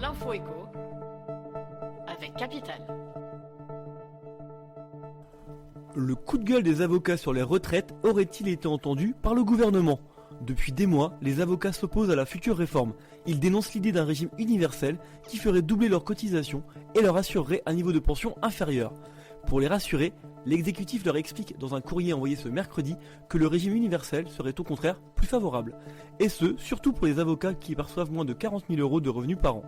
L'info écho avec Capital. Le coup de gueule des avocats sur les retraites aurait-il été entendu par le gouvernement ? Depuis des mois, les avocats s'opposent à la future réforme. Ils dénoncent l'idée d'un régime universel qui ferait doubler leurs cotisations et leur assurerait un niveau de pension inférieur. Pour les rassurer, l'exécutif leur explique dans un courrier envoyé ce mercredi que le régime universel serait au contraire plus favorable. Et ce, surtout pour les avocats qui perçoivent moins de 40 000 € de revenus par an.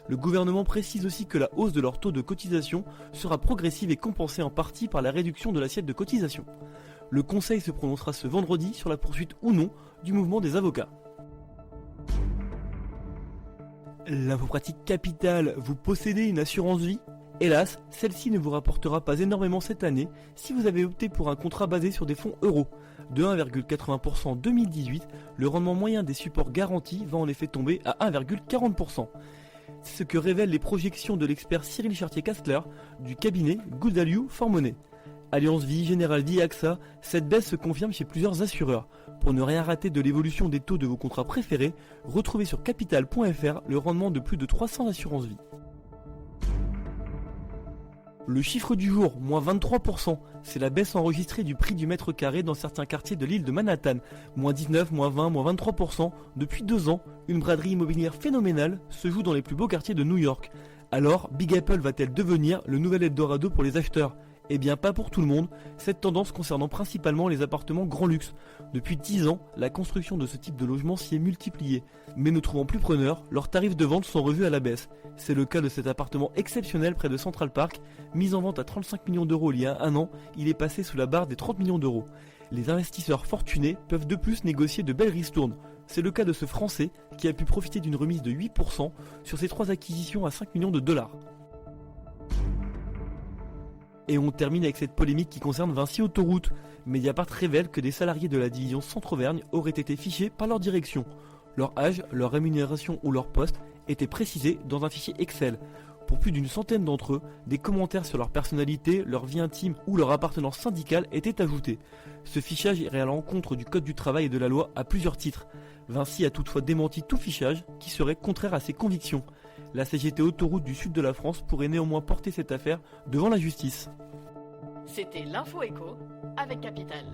Le gouvernement précise aussi que la hausse de leur taux de cotisation sera progressive et compensée en partie par la réduction de l'assiette de cotisation. Le Conseil se prononcera ce vendredi sur la poursuite ou non du mouvement des avocats. L'info pratique capitale, vous possédez une assurance vie ? Hélas, celle-ci ne vous rapportera pas énormément cette année si vous avez opté pour un contrat basé sur des fonds euros. De 1,80% en 2018, le rendement moyen des supports garantis va en effet tomber à 1,40%. C'est ce que révèlent les projections de l'expert Cyril Chartier-Castler du cabinet Good Value for Money. Allianz Vie, General Vie, AXA, cette baisse se confirme chez plusieurs assureurs. Pour ne rien rater de l'évolution des taux de vos contrats préférés, retrouvez sur capital.fr le rendement de plus de 300 assurances vie. Le chiffre du jour, moins 23%, c'est la baisse enregistrée du prix du mètre carré dans certains quartiers de l'île de Manhattan. Moins 19, moins 20, moins 23%. Depuis 2 ans, une braderie immobilière phénoménale se joue dans les plus beaux quartiers de New York. Alors, Big Apple va-t-elle devenir le nouvel Eldorado pour les acheteurs ? Eh bien pas pour tout le monde, cette tendance concernant principalement les appartements grand luxe. Depuis 10 ans, la construction de ce type de logement s'y est multipliée. Mais ne trouvant plus preneur, leurs tarifs de vente sont revus à la baisse. C'est le cas de cet appartement exceptionnel près de Central Park, mis en vente à 35 millions d'euros il y a un an, il est passé sous la barre des 30 millions d'euros. Les investisseurs fortunés peuvent de plus négocier de belles ristournes. C'est le cas de ce Français qui a pu profiter d'une remise de 8% sur ses 3 acquisitions à 5 millions de dollars. Et on termine avec cette polémique qui concerne Vinci Autoroutes. Mediapart révèle que des salariés de la division Centre-Auvergne auraient été fichés par leur direction. Leur âge, leur rémunération ou leur poste étaient précisés dans un fichier Excel. Pour plus d'une centaine d'entre eux, des commentaires sur leur personnalité, leur vie intime ou leur appartenance syndicale étaient ajoutés. Ce fichage irait à l'encontre du Code du travail et de la loi à plusieurs titres. Vinci a toutefois démenti tout fichage qui serait contraire à ses convictions. La CGT Autoroute du sud de la France pourrait néanmoins porter cette affaire devant la justice. C'était l'info écho avec Capital.